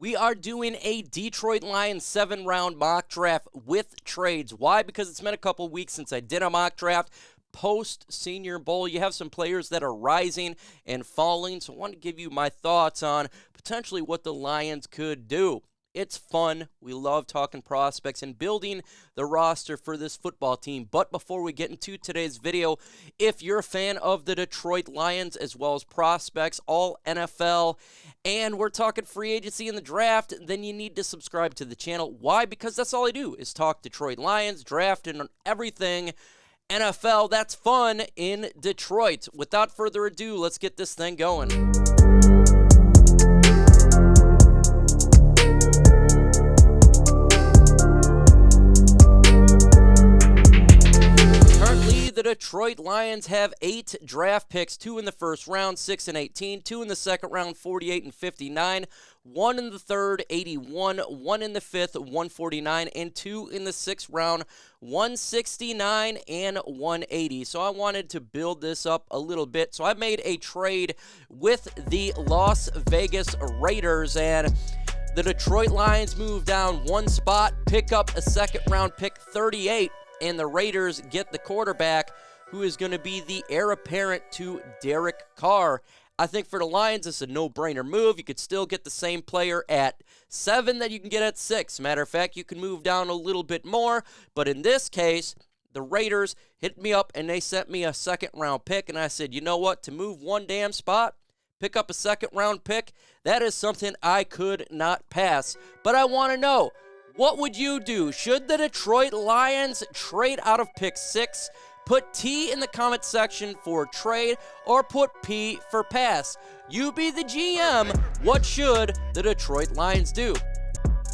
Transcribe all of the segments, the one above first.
We are doing a Detroit Lions 7-round mock draft with trades. Why? Because it's been a couple weeks since I did a mock draft. Post-Senior Bowl, you have some players that are rising and falling, so I want to give you my thoughts on potentially what the Lions could do. It's fun. We love talking prospects and building the roster for this football team. But before we get into today's video, if you're a fan of the Detroit Lions as well as prospects, all NFL, and we're talking free agency in the draft, then you need to subscribe to the channel. Why? Because that's all I do is talk Detroit Lions, draft, and everything NFL. That's fun in Detroit. Without further ado, let's get this thing going. The Detroit Lions have 8 draft picks, 2 in the first round, 6 and 18, 2 in the second round, 48 and 59, 1 in the third, 81, 1 in the fifth, 149, and 2 in the sixth round, 169 and 180. So I wanted to build this up a little bit. So I made a trade with the Las Vegas Raiders, and the Detroit Lions move down one spot, pick up a second round pick, 38. And the Raiders get the quarterback who is going to be the heir apparent to Derek Carr. I think for the Lions, it's a no-brainer move. You could still get the same player at 7 that you can get at 6. Matter of fact, you can move down a little bit more. But in this case, the Raiders hit me up and they sent me a second-round pick. And I said, you know what? To move one damn spot, pick up a second-round pick, that is something I could not pass. But I want to know, what would you do? Should the Detroit Lions trade out of pick 6? Put T in the comment section for trade or put P for pass. You be the GM. What should the Detroit Lions do?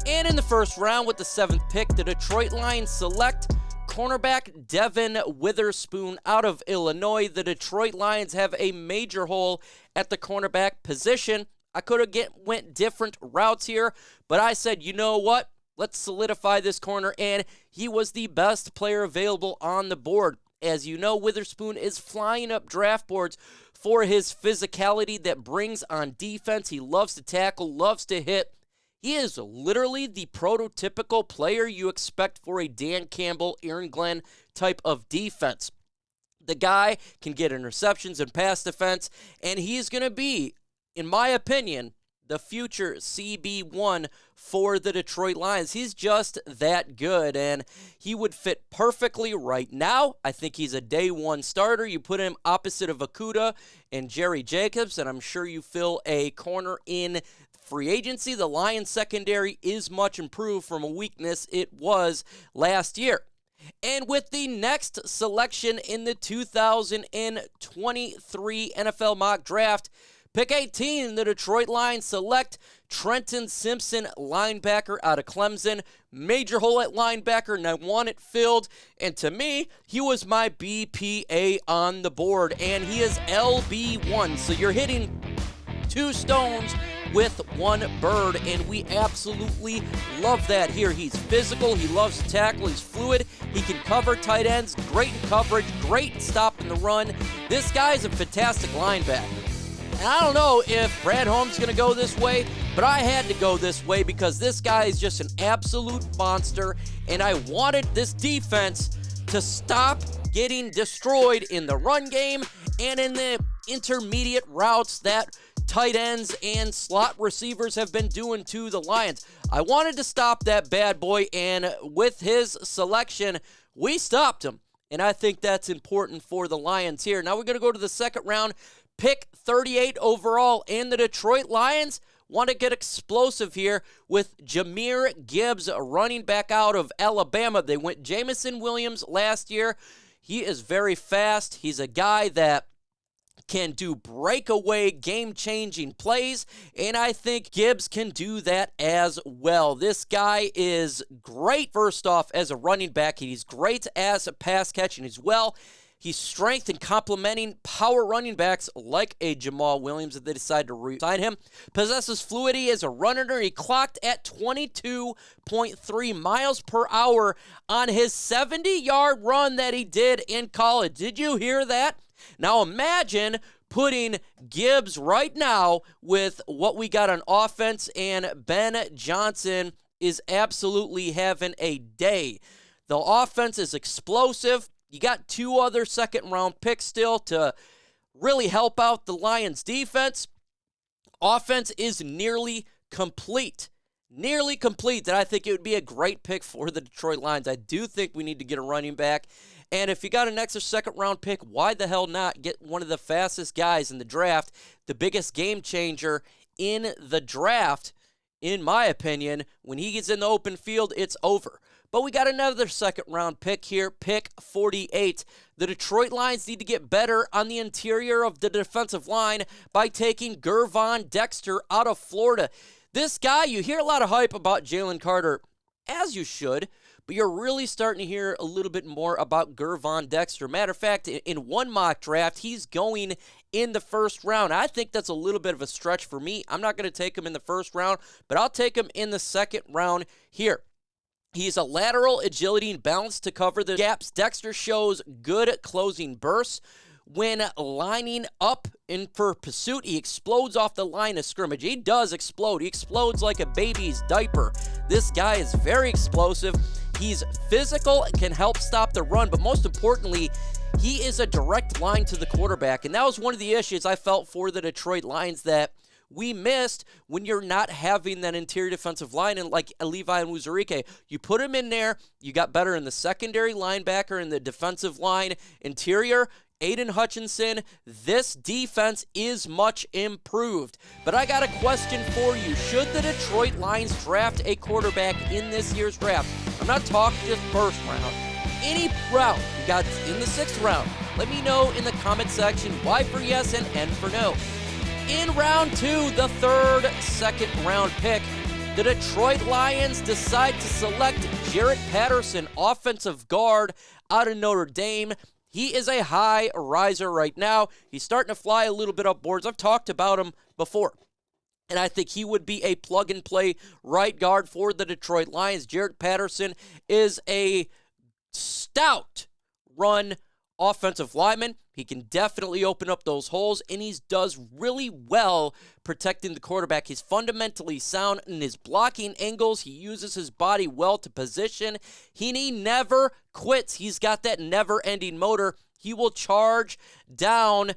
And in the first round with the 7th pick, the Detroit Lions select cornerback Devon Witherspoon out of Illinois. The Detroit Lions have a major hole at the cornerback position. I could have went different routes here, but I said, you know what? Let's solidify this corner, and he was the best player available on the board. As you know, Witherspoon is flying up draft boards for his physicality that brings on defense. He loves to tackle, loves to hit. He is literally the prototypical player you expect for a Dan Campbell, Aaron Glenn type of defense. The guy can get interceptions and pass defense, and he's going to be, in my opinion, the future CB1 for the Detroit Lions. He's just that good, and he would fit perfectly right now. I think he's a day one starter. You put him opposite of Okudah and Jerry Jacobs, and I'm sure you fill a corner in free agency. The Lions secondary is much improved from a weakness it was last year. And with the next selection in the 2023 NFL mock draft, pick 18, the Detroit Lions select Trenton Simpson, linebacker out of Clemson. Major hole at linebacker, and I want it filled. And to me, he was my BPA on the board, and he is LB1. So you're hitting 2 stones with 1 bird, and we absolutely love that here. He's physical, he loves to tackle, he's fluid, he can cover tight ends, great in coverage, great stop in the run. This guy is a fantastic linebacker. And I don't know if Brad Holmes is going to go this way, but I had to go this way because this guy is just an absolute monster, and I wanted this defense to stop getting destroyed in the run game and in the intermediate routes that tight ends and slot receivers have been doing to the Lions. I wanted to stop that bad boy, and with his selection, we stopped him. And I think that's important for the Lions here. Now we're going to go to the second round. Pick 38 overall, and the Detroit Lions want to get explosive here with Jahmyr Gibbs, a running back out of Alabama. They went Jamison Williams last year. He is very fast. He's a guy that can do breakaway, game-changing plays, and I think Gibbs can do that as well. This guy is great, first off, as a running back. He's great as a pass catching as well. He's strength in complementing power running backs like a Jamal Williams if they decide to re-sign him. Possesses fluidity as a runner. He clocked at 22.3 miles per hour on his 70-yard run that he did in college. Did you hear that? Now imagine putting Gibbs right now with what we got on offense, and Ben Johnson is absolutely having a day. The offense is explosive. You got 2 other second-round picks still to really help out the Lions' defense. Offense is nearly complete. Nearly complete, that I think it would be a great pick for the Detroit Lions. I do think we need to get a running back. And if you got an extra second-round pick, why the hell not get one of the fastest guys in the draft, the biggest game changer in the draft, in my opinion. When he gets in the open field, it's over. But we got another second-round pick here, pick 48. The Detroit Lions need to get better on the interior of the defensive line by taking Gervon Dexter out of Florida. This guy, you hear a lot of hype about Jalen Carter, as you should, but you're really starting to hear a little bit more about Gervon Dexter. Matter of fact, in one mock draft, he's going in the first round. I think that's a little bit of a stretch for me. I'm not going to take him in the first round, but I'll take him in the second round here. He's a lateral agility and balance to cover the gaps. Dexter shows good closing bursts. When lining up in for pursuit, he explodes off the line of scrimmage. He does explode. He explodes like a baby's diaper. This guy is very explosive. He's physical, can help stop the run, but most importantly, he is a direct line to the quarterback. And that was one of the issues I felt for the Detroit Lions that we missed when you're not having that interior defensive line, and like Levi and Wuzurike. You put him in there, you got better in the secondary linebacker and the defensive line interior. Aiden Hutchinson, this defense is much improved. But I got a question for you. Should the Detroit Lions draft a quarterback in this year's draft? I'm not talking just first round. Any round you got in the 6th round. Let me know in the comment section Y for yes and N for no. In round 2, the 3rd second-round pick, the Detroit Lions decide to select Jarrett Patterson, offensive guard out of Notre Dame. He is a high riser right now. He's starting to fly a little bit up boards. I've talked about him before, and I think he would be a plug-and-play right guard for the Detroit Lions. Jarrett Patterson is a stout run offensive lineman. He can definitely open up those holes, and he does really well protecting the quarterback. He's fundamentally sound in his blocking angles. He uses his body well to position. He never quits. He's got that never-ending motor. He will charge down.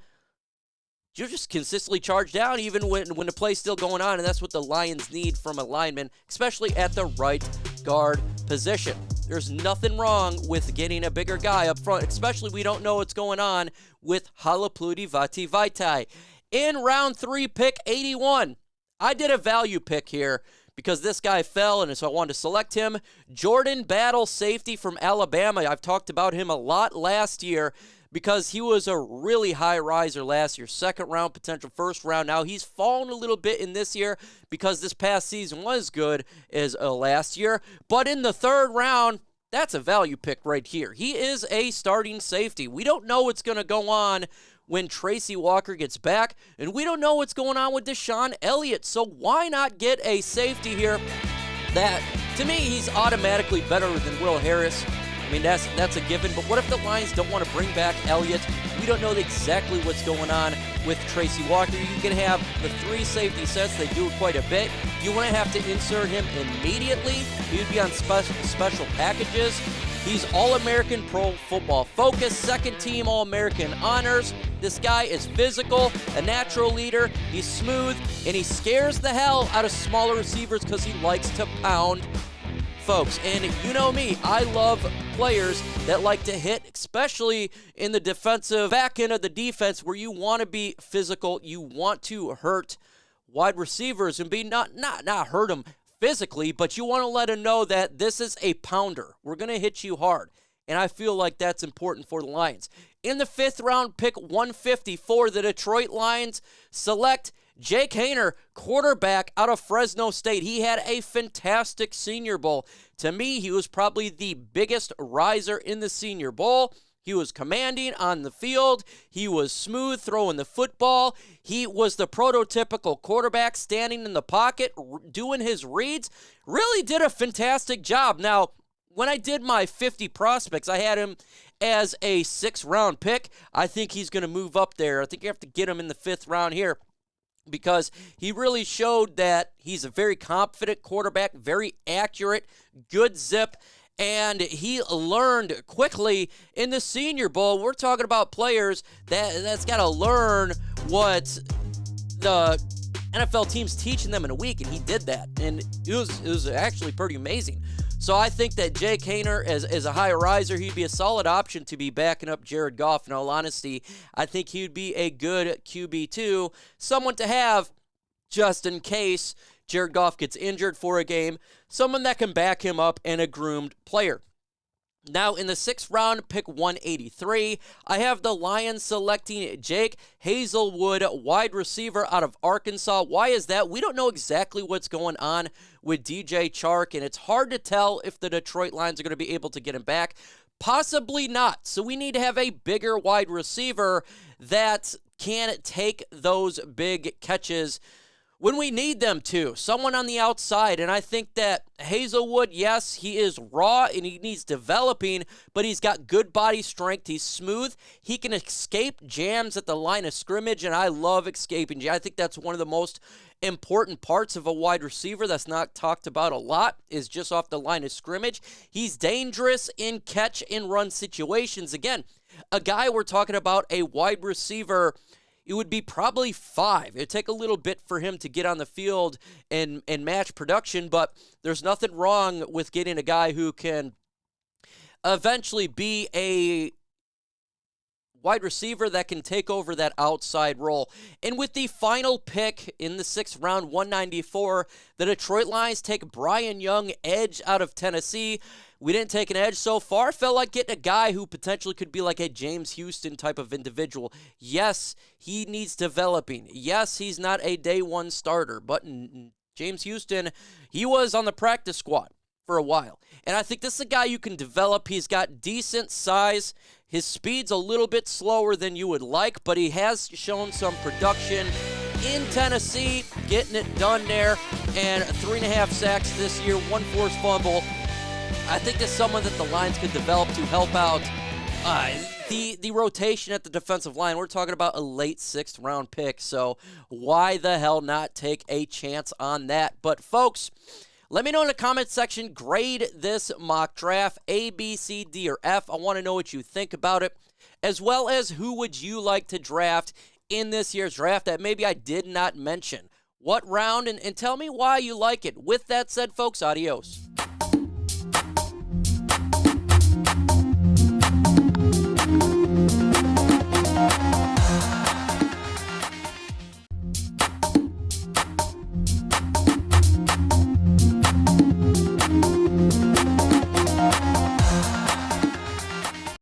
You just consistently charge down even when the play's still going on, and that's what the Lions need from a lineman, especially at the right guard position. There's nothing wrong with getting a bigger guy up front, especially we don't know what's going on with Halapoulivaati Vaitai. In round 3, pick 81, I did a value pick here because this guy fell, and so I wanted to select him. Jordan Battle, safety from Alabama. I've talked about him a lot last year because he was a really high riser last year. 2nd round, potential 1st round. Now he's fallen a little bit in this year because this past season was good as last year. But in the 3rd round, that's a value pick right here. He is a starting safety. We don't know what's going to go on when Tracy Walker gets back, and we don't know what's going on with Deshaun Elliott. So why not get a safety here that, to me, he's automatically better than Will Harris. I mean, that's a given, but what if the Lions don't want to bring back Elliott? We don't know exactly what's going on with Tracy Walker. You can have the 3 safety sets. They do it quite a bit. You want to have to insert him immediately. He would be on special packages. He's All-American Pro Football Focus, 2nd team All-American honors. This guy is physical, a natural leader. He's smooth, and he scares the hell out of smaller receivers because he likes to pound folks. And you know me, I love players that like to hit, especially in the defensive back end of the defense where you want to be physical. You want to hurt wide receivers and be not hurt them physically, but you want to let them know that this is a pounder. We're going to hit you hard. And I feel like that's important for the Lions. In the 5th round, pick 154, the Detroit Lions select Jake Haener, quarterback out of Fresno State. He had a fantastic Senior Bowl. To me, he was probably the biggest riser in the Senior Bowl. He was commanding on the field. He was smooth throwing the football. He was the prototypical quarterback standing in the pocket, doing his reads. Really did a fantastic job. Now, when I did my 50 prospects, I had him as a 6th-round pick. I think he's going to move up there. I think you have to get him in the 5th round here, because he really showed that he's a very confident quarterback, very accurate, good zip, and he learned quickly in the Senior Bowl. We're talking about players that's got to learn what the NFL team's teaching them in a week, and he did that, and it was actually pretty amazing. So I think that Jake Haener, as a high riser, he'd be a solid option to be backing up Jared Goff. In all honesty, I think he'd be a good QB2, someone to have just in case Jared Goff gets injured for a game, someone that can back him up, and a groomed player. Now, in the 6th round, pick 183, I have the Lions selecting Jake Hazelwood, wide receiver out of Arkansas. Why is that? We don't know exactly what's going on with DJ Chark, and it's hard to tell if the Detroit Lions are going to be able to get him back. Possibly not. So we need to have a bigger wide receiver that can take those big catches when we need them to. Someone on the outside, and I think that Hazelwood, yes, he is raw and he needs developing, but he's got good body strength. He's smooth. He can escape jams at the line of scrimmage, and I love escaping jams. I think that's one of the most important parts of a wide receiver that's not talked about a lot, is just off the line of scrimmage. He's dangerous in catch and run situations. Again, a guy we're talking about, a wide receiver, it would be probably 5. It'd take a little bit for him to get on the field and match production, but there's nothing wrong with getting a guy who can eventually be a wide receiver that can take over that outside role. And with the final pick in the 6th round, 194, the Detroit Lions take Brian Young, edge out of Tennessee. We didn't take an edge so far. Felt like getting a guy who potentially could be like a James Houston type of individual. Yes, he needs developing. Yes, he's not a day one starter, but James Houston, he was on the practice squad for a while. And I think this is a guy you can develop. He's got decent size. His speed's a little bit slower than you would like, but he has shown some production in Tennessee, getting it done there, and 3.5 sacks this year, 1 forced fumble. I think that's someone that the Lions could develop to help out the rotation at the defensive line. We're talking about a late 6th round pick, so why the hell not take a chance on that? But folks, let me know in the comment section, grade this mock draft, A, B, C, D, or F. I want to know what you think about it, as well as who would you like to draft in this year's draft that maybe I did not mention. What round, and tell me why you like it. With that said, folks, adios.